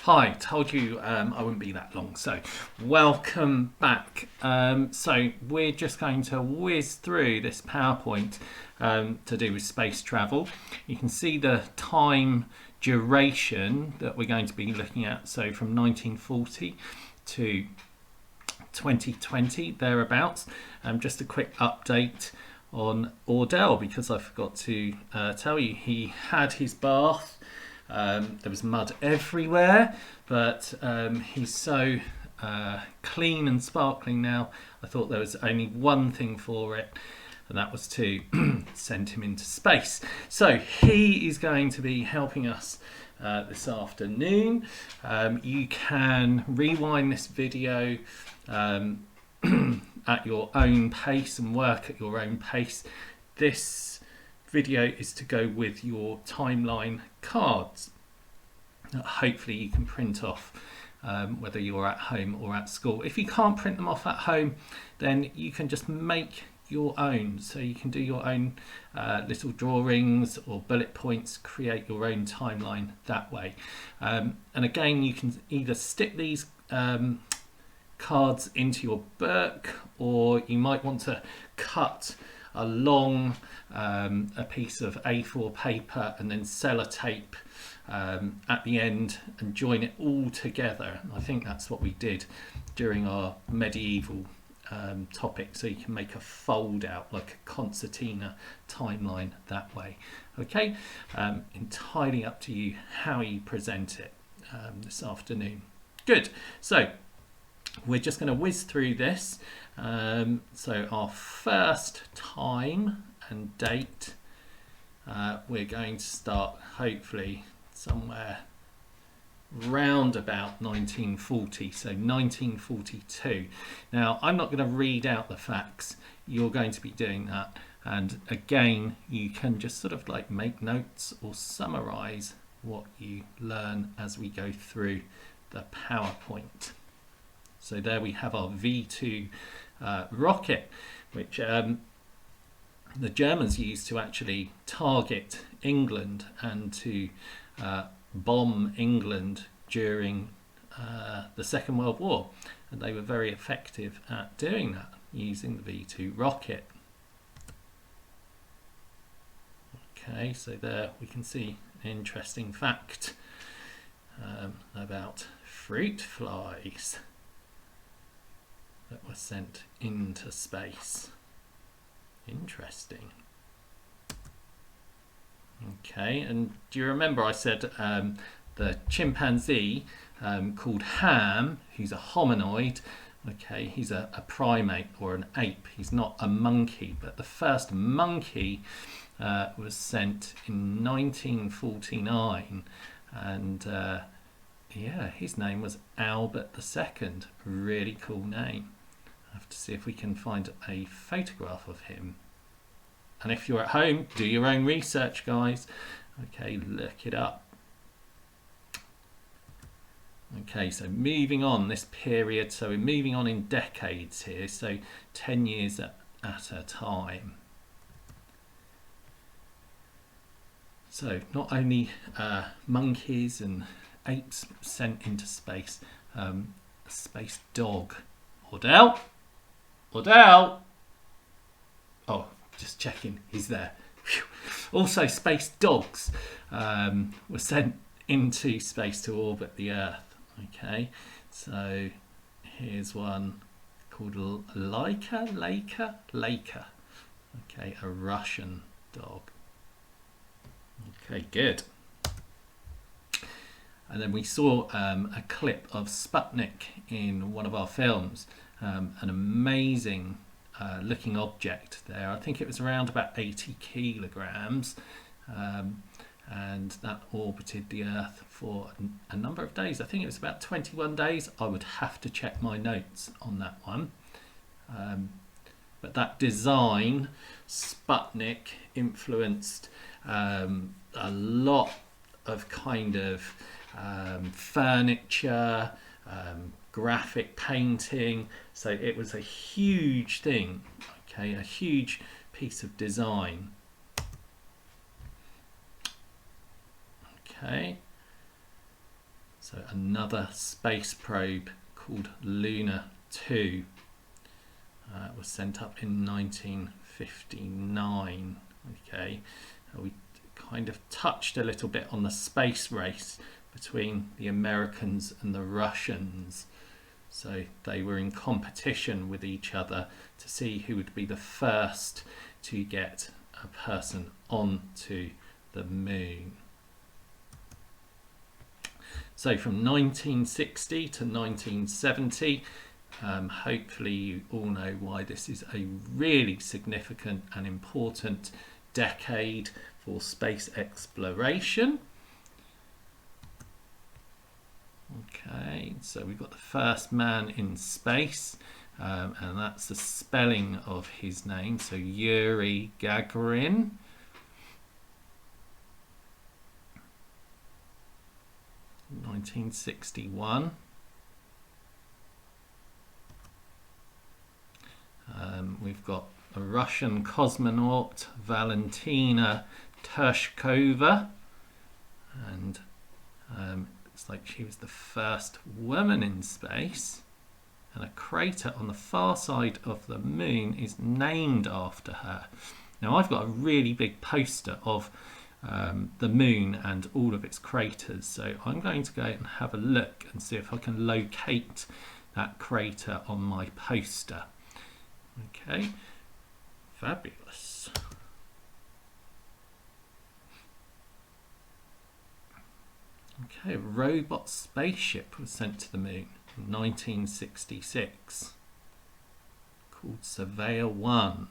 Hi, told you I wouldn't be that long, so welcome back. So we're just going to whiz through this PowerPoint to do with space travel. You can see the time duration that we're going to be looking at, so from 1940 to 2020, thereabouts. Just a quick update on Ordell, because I forgot to tell you, he had his bath. There was mud everywhere, but he's so clean and sparkling now. I thought there was only one thing for it, and that was to send him into space. So he is going to be helping us this afternoon. You can rewind this video at your own pace and work at your own pace. This video is to go with your timeline cards that hopefully you can print off whether you're at home or at school. If you can't print them off at home, then you can just make your own. So you can do your own little drawings or bullet points, create your own timeline that way. And again, you can either stick these cards into your book, or you might want to cut along a piece of A4 paper and then sellotape at the end and join it all together. I think that's what we did during our medieval topic, so you can make a fold out like a concertina timeline that way. Okay, entirely up to you how you present it this afternoon. Good, so we're just going to whiz through this. So our first time and date, we're going to start hopefully somewhere round about 1940, so 1942. Now, I'm not going to read out the facts, you're going to be doing that, and again you can just sort of like make notes or summarize what you learn as we go through the PowerPoint. So there we have our V2 rocket, which the Germans used to actually target England and to bomb England during the Second World War. And they were very effective at doing that, using the V2 rocket. Okay, so there we can see an interesting fact about fruit flies that were sent into space. Interesting. Okay, and do you remember I said the chimpanzee called Ham, who's a hominoid, okay, he's a primate or an ape, he's not a monkey, but the first monkey was sent in 1949, and yeah, his name was Albert II. Really cool name. I have to see if we can find a photograph of him. And if you're at home, do your own research, guys. Okay, look it up. Okay, so moving on this period, so we're moving on in decades here, so 10 years at a time. So not only monkeys and apes sent into space, a space dog. Ordell? Ordell? Oh, just checking, he's there. Whew. Also, space dogs were sent into space to orbit the Earth. Okay, so here's one called Laika. Okay, a Russian dog. Okay, good. And then we saw a clip of Sputnik in one of our films, an amazing looking object there. I think it was around about 80 kilograms, and that orbited the Earth for a number of days. I think it was about 21 days. I would have to check my notes on that one. But that design, Sputnik, influenced a lot of kind of furniture, graphic painting, so it was a huge thing, okay, a huge piece of design. Okay, So another space probe called Luna 2 was sent up in 1959. Okay, we kind of touched a little bit on the space race between the Americans and the Russians. So they were in competition with each other to see who would be the first to get a person onto the moon. So from 1960 to 1970, hopefully you all know why this is a really significant and important decade for space exploration. Okay, so we've got the first man in space, and that's the spelling of his name, so Yuri Gagarin. In 1961. We've got a Russian cosmonaut, Valentina Tereshkova, and it's like she was the first woman in space, and a crater on the far side of the moon is named after her. Now I've got a really big poster of the moon and all of its craters, so I'm going to go and have a look and see if I can locate that crater on my poster. Okay, fabulous. Okay, a robot spaceship was sent to the moon in 1966 called Surveyor 1.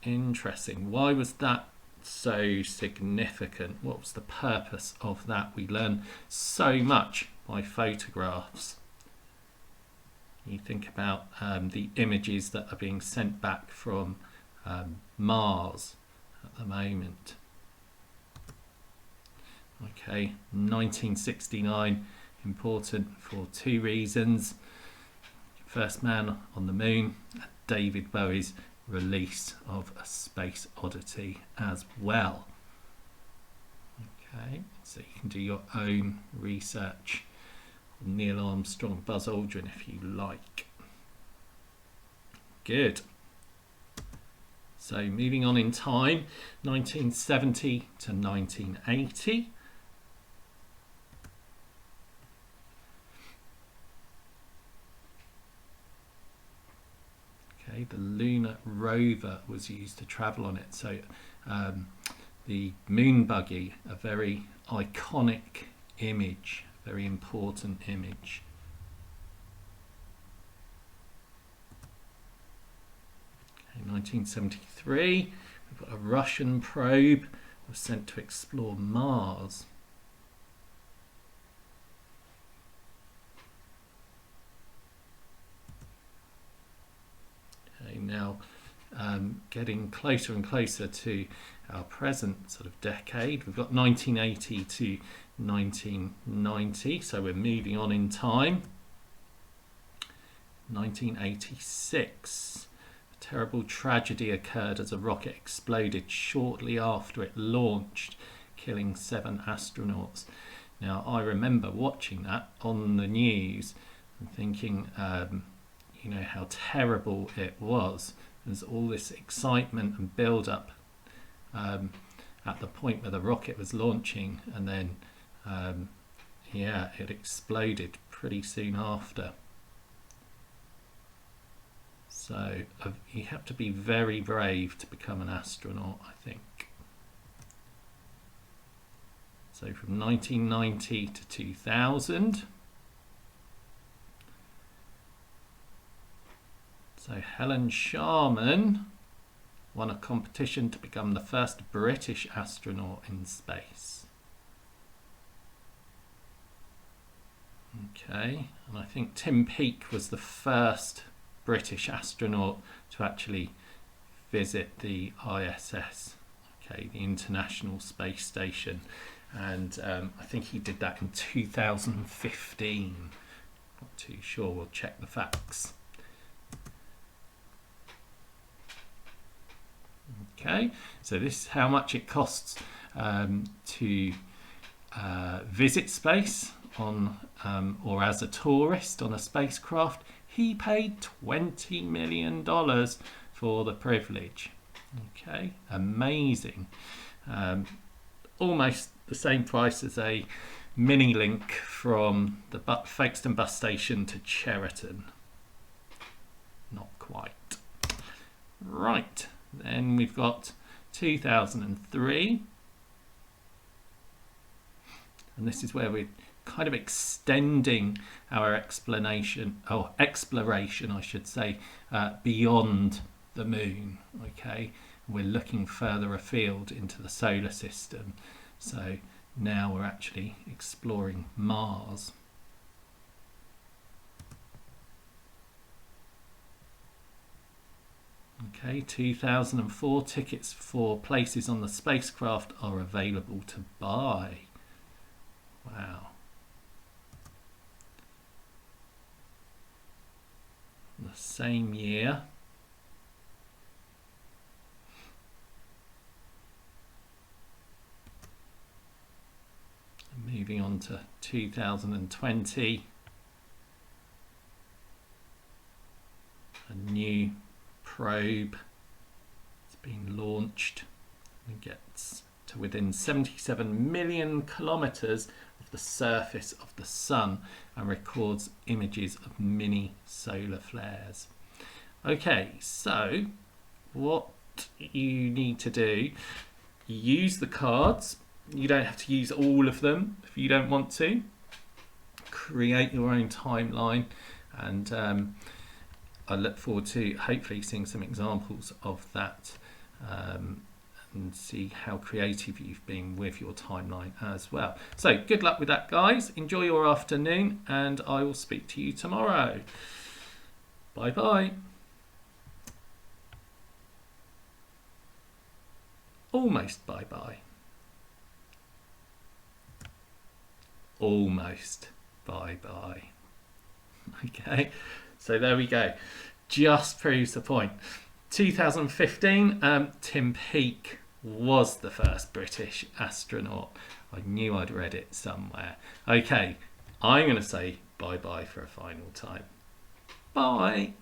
Interesting. Why was that so significant? What was the purpose of that? We learn so much by photographs. You think about the images that are being sent back from Mars at the moment. Okay, 1969, important for two reasons. First man on the moon, David Bowie's release of A Space Oddity as well. Okay, so you can do your own research on Neil Armstrong, Buzz Aldrin if you like. Good. So moving on in time, 1970 to 1980. Okay, the lunar rover was used to travel on it. So the moon buggy, a very iconic image, very important image. Okay, 1973, we've got a Russian probe was sent to explore Mars. Now getting closer and closer to our present sort of decade. We've got 1980 to 1990, so we're moving on in time. 1986, a terrible tragedy occurred as a rocket exploded shortly after it launched, killing 7 astronauts. Now I remember watching that on the news and thinking you know how terrible it was. There's all this excitement and build up at the point where the rocket was launching, and then yeah, it exploded pretty soon after. So you have to be very brave to become an astronaut, I think. So from 1990 to 2000. So Helen Sharman won a competition to become the first British astronaut in space. Okay, and I think Tim Peake was the first British astronaut to actually visit the ISS, okay, the International Space Station, and I think he did that in 2015. Not too sure, we'll check the facts. Okay, so this is how much it costs to visit space on or as a tourist on a spacecraft, he paid $20 million for the privilege. Okay, amazing. Almost the same price as a mini link from the Folkestone bus station to Cheriton. Not quite. Right, then we've got 2003. And this is where we're kind of extending our exploration, I should say, beyond the moon. Okay, we're looking further afield into the solar system. So now we're actually exploring Mars. Okay, 2004, tickets for places on the spacecraft are available to buy. Wow. The same year, moving on to 2020, a new probe has been launched and gets to within 77 million kilometers of the surface of the sun and records images of mini solar flares. Okay, so what you need to do, use the cards. You don't have to use all of them if you don't want to. Create your own timeline, and I look forward to hopefully seeing some examples of that and see how creative you've been with your timeline as well. So good luck with that, guys. Enjoy your afternoon, and I will speak to you tomorrow. Bye bye. Almost bye bye. Almost bye bye. Okay, so there we go. Just proves the point. 2015, Tim Peake was the first British astronaut. I knew I'd read it somewhere. Okay, I'm going to say bye bye for a final time. Bye.